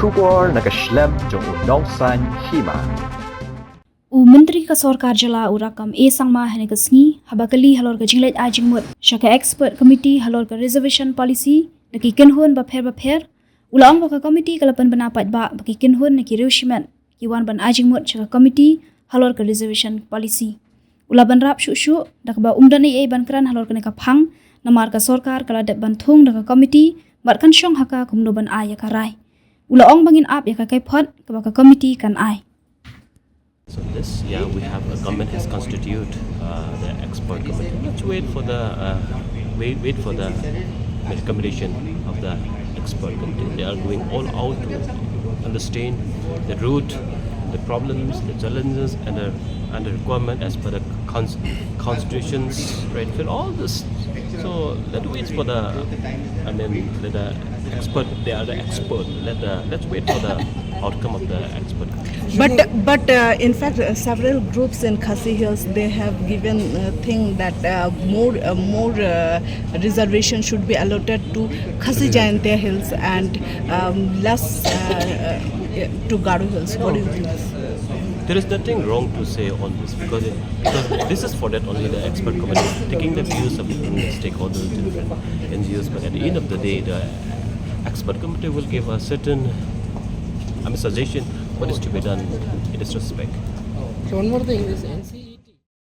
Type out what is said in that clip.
Shukor nakaslem jong unong san Hima. Menteri ka Sorkar jala Rakkam sangma hene ka sngi habakali halor ka jinglet ajingmut shaka expert committee halor ka reservation policy naki kinhon ba pher ulang ba ka committee kalapan banapat ba baki kinhon naki reushment kiwan ban ajingmut shaka committee halor ka reservation policy ulaban rap shu dak ba umdani ban kran halor ka ka phang namar ka Sorkar kala dat ban Thung dak committee bar kan Shong haka Kumno ban aya ka rai ulaong bangin ap ya ka kai phot ka ba ka committee kan ai. So this, we have a government has constituted the expert committee. Let's wait for the recommendation of the expert committee. They are going all out to understand the root, the problems, the challenges, and the requirement as per the constitutions, right? For all this, so let's wait for let the expert. They are the expert. Let's wait for the outcome of the expert. But in fact, several groups in Khasi Hills, they have given thing that more reservation should be allotted to Khasi Jayantia Hills and less to Garo Hills. What do you think? There is nothing wrong to say on this because this is for that only the expert committee taking the views of different stakeholders, different NGOs. But at the end of the day, the expert committee will give a certain suggestion what is to be done in this respect. So one more thing, this NC